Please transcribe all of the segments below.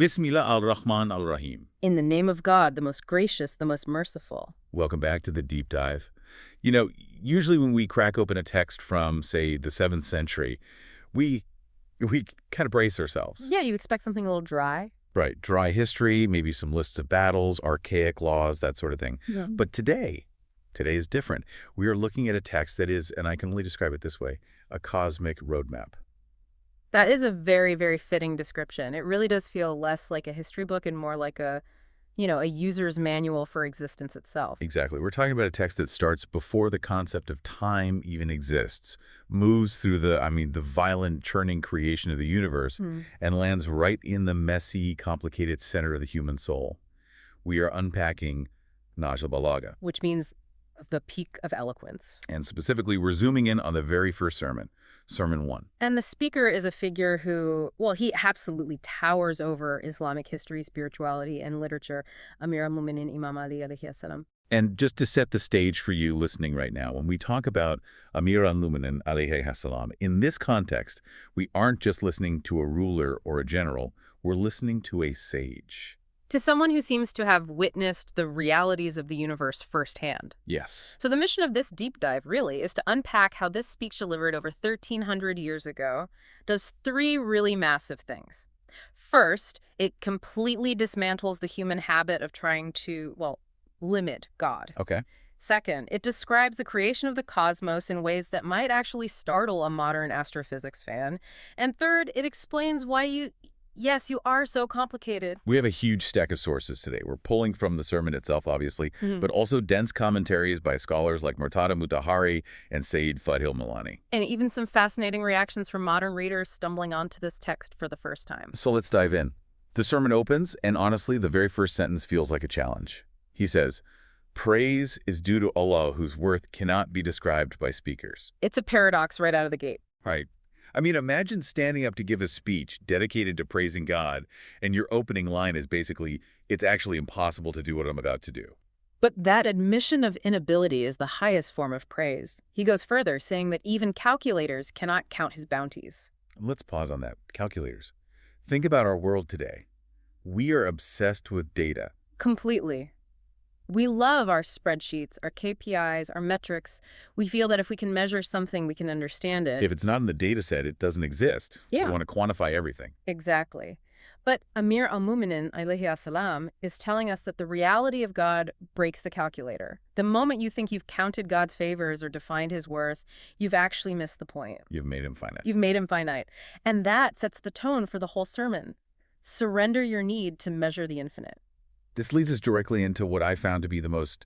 Bismillah al-Rahman al-Rahim. In the name of God, the most gracious, the most merciful. Welcome back to the deep dive. You know, usually when we crack open a text from, say, the 7th century, we kind of brace ourselves. Yeah, you expect something a little dry. Right. Dry history, maybe some lists of battles, archaic laws, that sort of thing. Yeah. But today is different. We are looking at a text that is, and I can only describe it this way, a cosmic roadmap. That is a very, very fitting description. It really does feel less like a history book and more like a user's manual for existence itself. Exactly. We're talking about a text that starts before the concept of time even exists, moves through the violent churning creation of the universe, and lands right in the messy, complicated center of the human soul. We are unpacking Nahjul Balagha. Which means the peak of eloquence. And specifically, we're zooming in on the very first sermon, Sermon 1. And the speaker is a figure who, well, he absolutely towers over Islamic history, spirituality, and literature. Amir al-Mu'minin Imam Ali alayhi salam. And just to set the stage for you listening right now, when we talk about Amir al-Mu'minin alayhi salam, in this context, we aren't just listening to a ruler or a general, we're listening to a sage. To someone who seems to have witnessed the realities of the universe firsthand. Yes. So the mission of this deep dive, really, is to unpack how this speech delivered over 1,300 years ago does three really massive things. First, it completely dismantles the human habit of trying to, limit God. Okay. Second, it describes the creation of the cosmos in ways that might actually startle a modern astrophysics fan. And third, it explains why Yes, you are so complicated. We have a huge stack of sources today. We're pulling from the sermon itself, obviously, but also dense commentaries by scholars like Murtada Mutahari and Sayyid Fadhil Milani. And even some fascinating reactions from modern readers stumbling onto this text for the first time. So let's dive in. The sermon opens, and honestly, the very first sentence feels like a challenge. He says, "Praise is due to Allah, whose worth cannot be described by speakers." It's a paradox right out of the gate. Right. I mean, imagine standing up to give a speech dedicated to praising God, and your opening line is basically, "It's actually impossible to do what I'm about to do." But that admission of inability is the highest form of praise. He goes further, saying that even calculators cannot count his bounties. Let's pause on that. Calculators. Think about our world today. We are obsessed with data. Completely. We love our spreadsheets, our KPIs, our metrics. We feel that if we can measure something, we can understand it. If it's not in the data set, it doesn't exist. Yeah. We want to quantify everything. Exactly. But Amir al-Mu'minin alayhi salam is telling us that the reality of God breaks the calculator. The moment you think you've counted God's favors or defined his worth, you've actually missed the point. You've made him finite. You've made him finite. And that sets the tone for the whole sermon. Surrender your need to measure the infinite. This leads us directly into what I found to be the most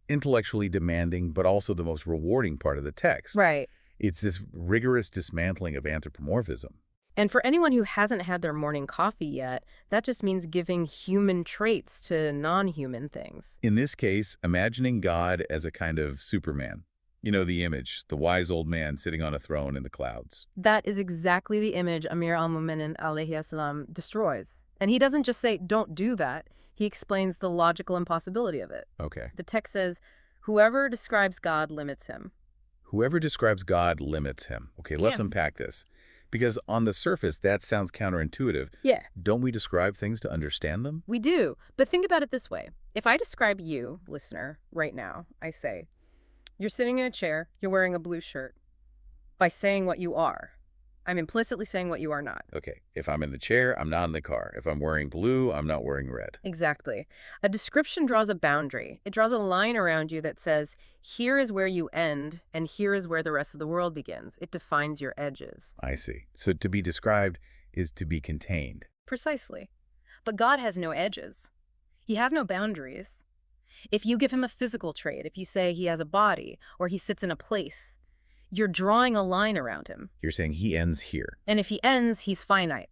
intellectually demanding, but also the most rewarding part of the text. Right. It's this rigorous dismantling of anthropomorphism. And for anyone who hasn't had their morning coffee yet, that just means giving human traits to non-human things. In this case, imagining God as a kind of Superman. You know, the image, the wise old man sitting on a throne in the clouds. That is exactly the image Amir al-Mu'minin alayhi salam destroys. And he doesn't just say, don't do that. He explains the logical impossibility of it. Okay. The text says, whoever describes God limits him. Whoever describes God limits him. Okay, let's unpack this. Because on the surface, that sounds counterintuitive. Yeah. Don't we describe things to understand them? We do. But think about it this way. If I describe you, listener, right now, I say, you're sitting in a chair, you're wearing a blue shirt. By saying what you are, I'm implicitly saying what you are not. Okay, if I'm in the chair, I'm not in the car. If I'm wearing blue, I'm not wearing red. Exactly. A description draws a boundary. It draws a line around you that says, here is where you end, and here is where the rest of the world begins. It defines your edges. I see. So to be described is to be contained. Precisely. But God has no edges. He has no boundaries. If you give him a physical trait, if you say he has a body, or he sits in a place, you're drawing a line around him. You're saying he ends here. And if he ends, he's finite.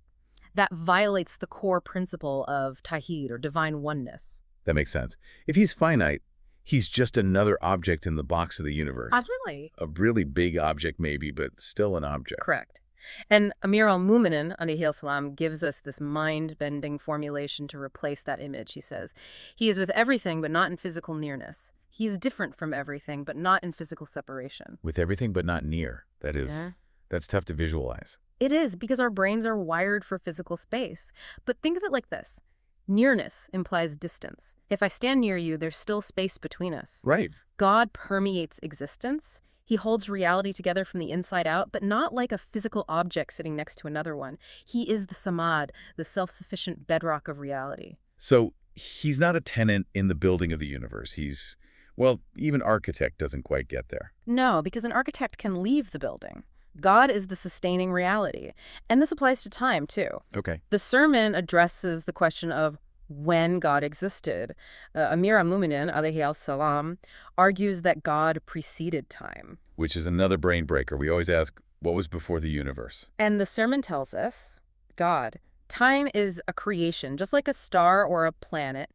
That violates the core principle of tawhid, or divine oneness. That makes sense. If he's finite, he's just another object in the box of the universe. Really? A really big object maybe, but still an object. Correct. And Amir al-Mu'minin alayhi salam gives us this mind-bending formulation to replace that image. He says, he is with everything, but not in physical nearness. He is different from everything, but not in physical separation. With everything, but not near. That's tough to visualize. It is, because our brains are wired for physical space. But think of it like this. Nearness implies distance. If I stand near you, there's still space between us. Right. God permeates existence. He holds reality together from the inside out, but not like a physical object sitting next to another one. He is the samad, the self-sufficient bedrock of reality. So he's not a tenant in the building of the universe. He's, well, even architect doesn't quite get there. No, because an architect can leave the building. God is the sustaining reality. And this applies to time, too. Okay. The sermon addresses the question of when God existed. Amir al-Mu'minin, alayhi salam, argues that God preceded time. Which is another brain breaker. We always ask, what was before the universe? And the sermon tells us, God, time is a creation, just like a star or a planet.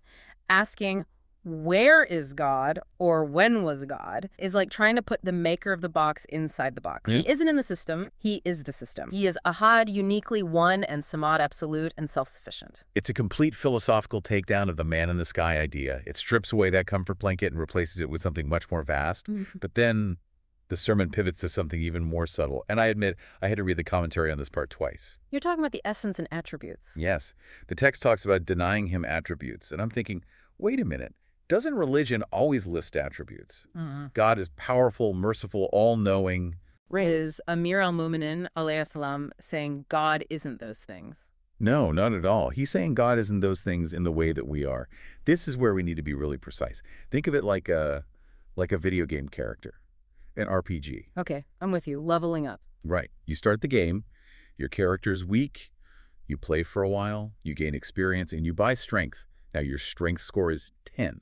Asking, where is God or when was God is like trying to put the maker of the box inside the box. Yeah. He isn't in the system. He is the system. He is ahad, uniquely one, and samad, absolute and self-sufficient. It's a complete philosophical takedown of the man in the sky idea. It strips away that comfort blanket and replaces it with something much more vast. But then the sermon pivots to something even more subtle. And I admit, I had to read the commentary on this part twice. You're talking about the essence and attributes. Yes. The text talks about denying him attributes. And I'm thinking, wait a minute. Doesn't religion always list attributes? God is powerful, merciful, all-knowing. Is Amir al-Mu'minin, alayhi salam, saying God isn't those things? No, not at all. He's saying God isn't those things in the way that we are. This is where we need to be really precise. Think of it like a video game character, an RPG. Okay, I'm with you. Leveling up. Right. You start the game, your character's weak, you play for a while, you gain experience, and you buy strength. Now your strength score is 10.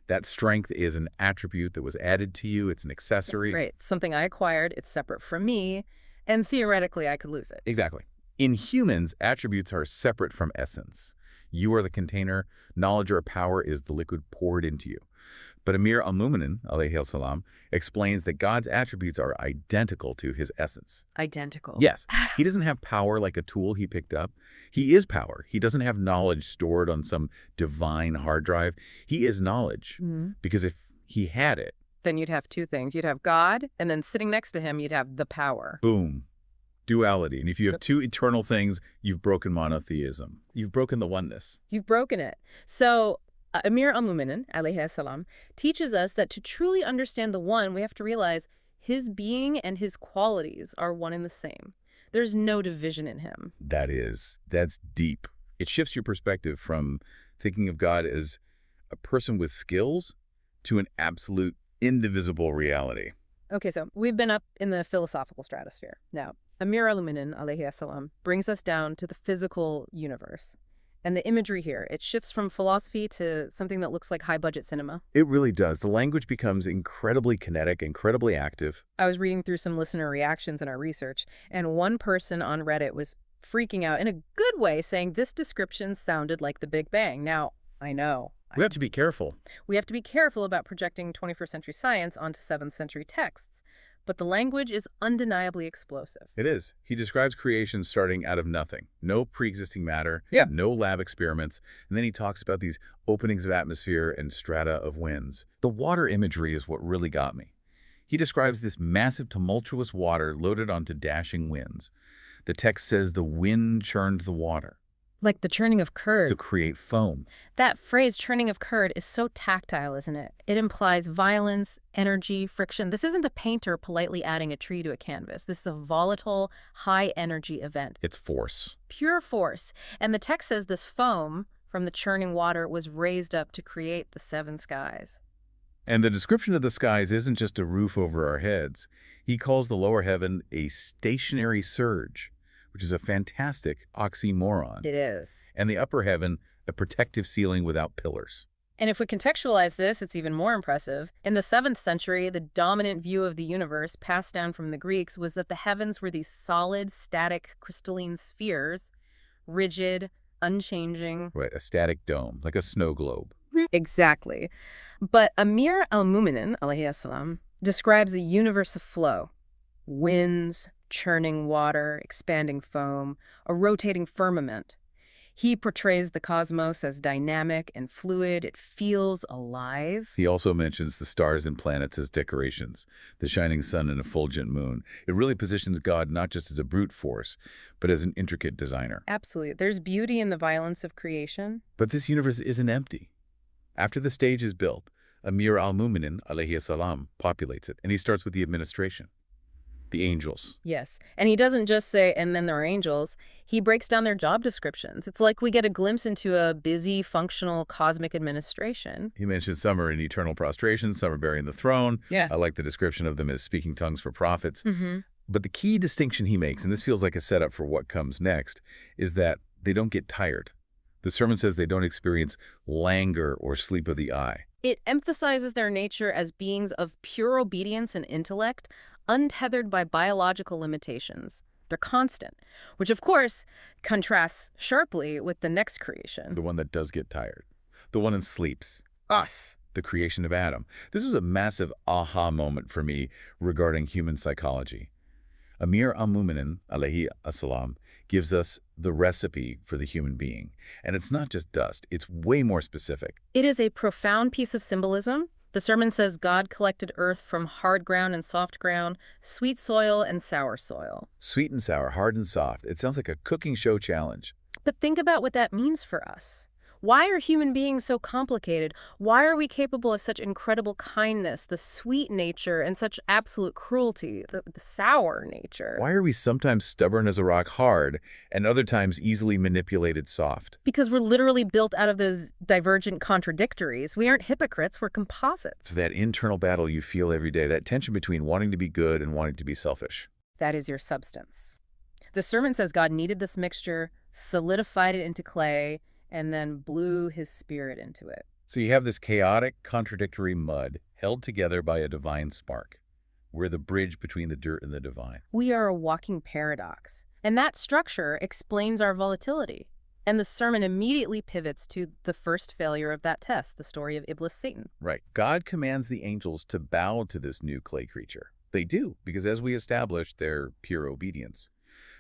That strength is an attribute that was added to you. It's an accessory. Right. Something I acquired. It's separate from me. And theoretically, I could lose it. Exactly. In humans, attributes are separate from essence. You are the container. Knowledge or power is the liquid poured into you. But Amir al-Mu'minin, alayhi salam, explains that God's attributes are identical to his essence. Identical. Yes. He doesn't have power like a tool he picked up. He is power. He doesn't have knowledge stored on some divine hard drive. He is knowledge. Because if he had it, then you'd have two things. You'd have God, and then sitting next to him, you'd have the power. Boom. Duality. And if you have two eternal things, you've broken monotheism. You've broken the oneness. You've broken it. So Amir al-Mu'minin, alayhi salam, teaches us that to truly understand the one, we have to realize his being and his qualities are one and the same. There's no division in him. That's deep. It shifts your perspective from thinking of God as a person with skills to an absolute indivisible reality. Okay, so we've been up in the philosophical stratosphere. Now, Amir al-Mu'minin, alayhi salam, brings us down to the physical universe. And the imagery here, it shifts from philosophy to something that looks like high-budget cinema. It really does. The language becomes incredibly kinetic, incredibly active. I was reading through some listener reactions in our research, and one person on Reddit was freaking out in a good way, saying this description sounded like the Big Bang. Now, I know. We have to be careful. We have to be careful about projecting 21st century science onto 7th century texts. But the language is undeniably explosive. It is. He describes creation starting out of nothing. No pre-existing matter, no lab experiments, and then he talks about these openings of atmosphere and strata of winds. The water imagery is what really got me. He describes this massive tumultuous water loaded onto dashing winds. The text says the wind churned the water. Like the churning of curd. To create foam. That phrase, churning of curd, is so tactile, isn't it? It implies violence, energy, friction. This isn't a painter politely adding a tree to a canvas. This is a volatile, high-energy event. It's force. Pure force. And the text says this foam from the churning water was raised up to create the seven skies. And the description of the skies isn't just a roof over our heads. He calls the lower heaven a stationary surge, which is a fantastic oxymoron. It is. And the upper heaven, a protective ceiling without pillars. And if we contextualize this, it's even more impressive. In the 7th century, the dominant view of the universe passed down from the Greeks was that the heavens were these solid, static, crystalline spheres, rigid, unchanging. Right, a static dome, like a snow globe. Exactly. But Amir al-Mu'minin, alayhi salam, describes a universe of flow. Winds, churning water, expanding foam, a rotating firmament. He portrays the cosmos as dynamic and fluid. It feels alive. He also mentions the stars and planets as decorations, the shining sun and effulgent moon. It really positions God not just as a brute force, but as an intricate designer. Absolutely. There's beauty in the violence of creation. But this universe isn't empty. After the stage is built, Amir al-Mu'minin alayhi salam populates it, and he starts with the administration. The angels. Yes. And he doesn't just say, and then there are angels. He breaks down their job descriptions. It's like we get a glimpse into a busy, functional, cosmic administration. He mentions some are in eternal prostration, some are bearing the throne. Yeah. I like the description of them as speaking tongues for prophets. Mm-hmm. But the key distinction he makes, and this feels like a setup for what comes next, is that they don't get tired. The sermon says they don't experience languor or sleep of the eye. It emphasizes their nature as beings of pure obedience and intellect, untethered by biological limitations. They're constant, which of course contrasts sharply with the next creation. The one that does get tired. The one that sleeps. Us. The creation of Adam. This was a massive aha moment for me regarding human psychology. Amir al-Mu'minin alayhi as-salam gives us the recipe for the human being. And it's not just dust. It's way more specific. It is a profound piece of symbolism. The sermon says God collected earth from hard ground and soft ground, sweet soil and sour soil. Sweet and sour, hard and soft. It sounds like a cooking show challenge. But think about what that means for us. Why are human beings so complicated? Why are we capable of such incredible kindness, the sweet nature, and such absolute cruelty, the sour nature? Why are we sometimes stubborn as a rock hard and other times easily manipulated soft? Because we're literally built out of those divergent contradictories. We aren't hypocrites, we're composites. It's that internal battle you feel every day, that tension between wanting to be good and wanting to be selfish. That is your substance. The sermon says God kneaded this mixture, solidified it into clay, and then blew his spirit into it. So you have this chaotic, contradictory mud held together by a divine spark. We're the bridge between the dirt and the divine. We are a walking paradox. And that structure explains our volatility. And the sermon immediately pivots to the first failure of that test, the story of Iblis Satan. Right. God commands the angels to bow to this new clay creature. They do, because as we established, they're pure obedience.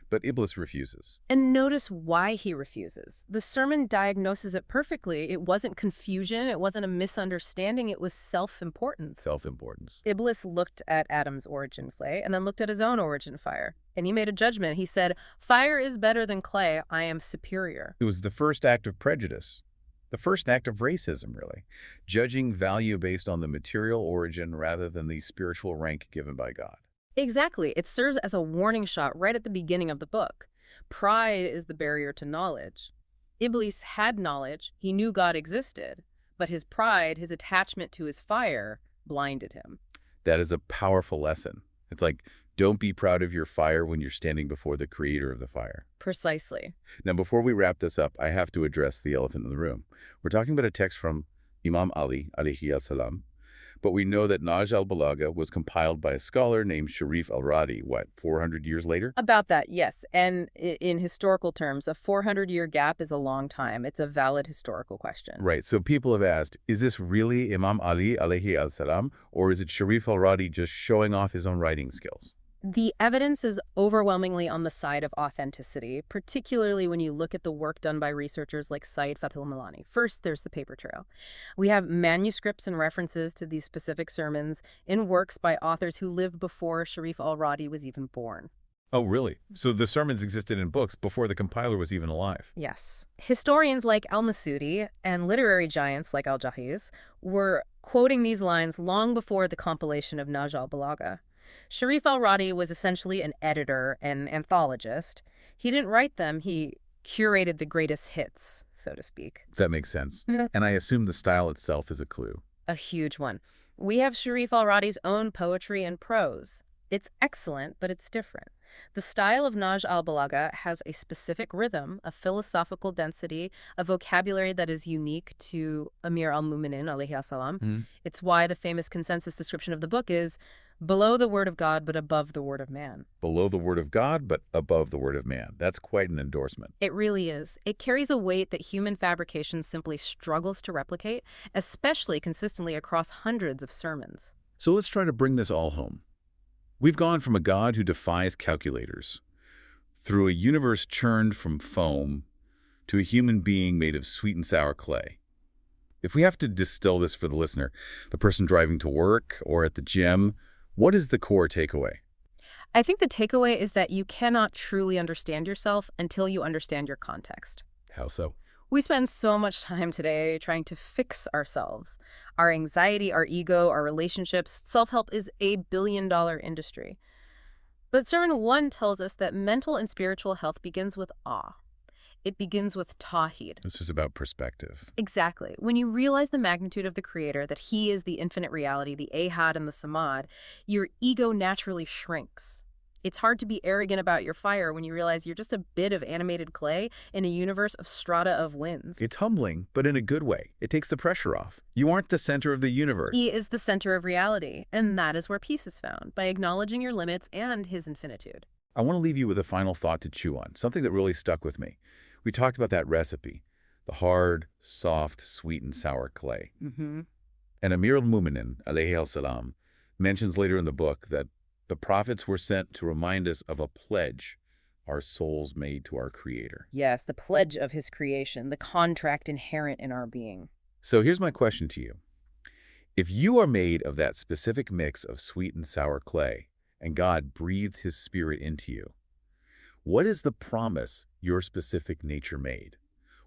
But Iblis refuses. And notice why he refuses. The sermon diagnoses it perfectly. It wasn't confusion. It wasn't a misunderstanding. It was self-importance. Self-importance. Iblis looked at Adam's origin clay and then looked at his own origin fire. And he made a judgment. He said, fire is better than clay. I am superior. It was the first act of prejudice. The first act of racism, really. Judging value based on the material origin rather than the spiritual rank given by God. Exactly. It serves as a warning shot right at the beginning of the book. Pride is the barrier to knowledge. Iblis had knowledge. He knew God existed. But his pride, his attachment to his fire, blinded him. That is a powerful lesson. It's like, don't be proud of your fire when you're standing before the creator of the fire. Precisely. Now, before we wrap this up, I have to address the elephant in the room. We're talking about a text from Imam Ali, alayhi salam. But we know that Nahjul Balagha was compiled by a scholar named Sharif al-Radi, 400 years later? About that, yes. And in historical terms, a 400-year gap is a long time. It's a valid historical question. Right. So people have asked, is this really Imam Ali, alayhi salam, or is it Sharif al-Radi just showing off his own writing skills? The evidence is overwhelmingly on the side of authenticity, particularly when you look at the work done by researchers like Saeed Fatul Milani. First, there's the paper trail. We have manuscripts and references to these specific sermons in works by authors who lived before Sharif al-Radi was even born. Oh, really? So the sermons existed in books before the compiler was even alive? Yes. Historians like al-Masudi and literary giants like al-Jahiz were quoting these lines long before the compilation of Nahjul Balagha. Sharif al-Radi was essentially an editor and anthologist. He didn't write them, he curated the greatest hits, so to speak. That makes sense. And I assume the style itself is a clue. A huge one. We have Sharif al-Radi's own poetry and prose. It's excellent, but it's different. The style of Nahjul Balagha has a specific rhythm, a philosophical density, a vocabulary that is unique to Amir al-Mu'minin, alayhi salam. It's why the famous consensus description of the book is below the word of God, but above the word of man. Below the word of God, but above the word of man. That's quite an endorsement. It really is. It carries a weight that human fabrication simply struggles to replicate, especially consistently across hundreds of sermons. So let's try to bring this all home. We've gone from a God who defies calculators, through a universe churned from foam, to a human being made of sweet and sour clay. If we have to distill this for the listener, the person driving to work or at the gym, what is the core takeaway? I think the takeaway is that you cannot truly understand yourself until you understand your context. How so? We spend so much time today trying to fix ourselves. Our anxiety, our ego, our relationships. Self-help is a billion-dollar industry. But Sermon 1 tells us that mental and spiritual health begins with awe. It begins with tawhid. This is about perspective. Exactly. When you realize the magnitude of the Creator, that He is the infinite reality, the Ahad and the Samad, your ego naturally shrinks. It's hard to be arrogant about your fire when you realize you're just a bit of animated clay in a universe of strata of winds. It's humbling, but in a good way. It takes the pressure off. You aren't the center of the universe. He is the center of reality, and that is where peace is found, by acknowledging your limits and His infinitude. I want to leave you with a final thought to chew on, something that really stuck with me. We talked about that recipe, the hard, soft, sweet and sour clay. And Amir al-Mu'minin, alayhi salam, mentions later in the book that the prophets were sent to remind us of a pledge our souls made to our Creator. Yes, the pledge of His creation, the contract inherent in our being. So here's my question to you. If you are made of that specific mix of sweet and sour clay, and God breathed His Spirit into you, what is the promise your specific nature made?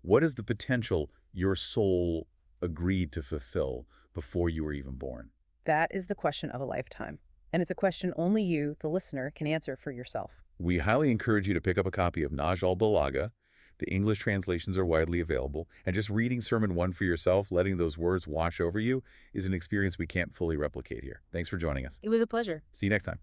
What is the potential your soul agreed to fulfill before you were even born? That is the question of a lifetime. And it's a question only you, the listener, can answer for yourself. We highly encourage you to pick up a copy of Nahjul Balagha. The English translations are widely available. And just reading Sermon 1 for yourself, letting those words wash over you, is an experience we can't fully replicate here. Thanks for joining us. It was a pleasure. See you next time.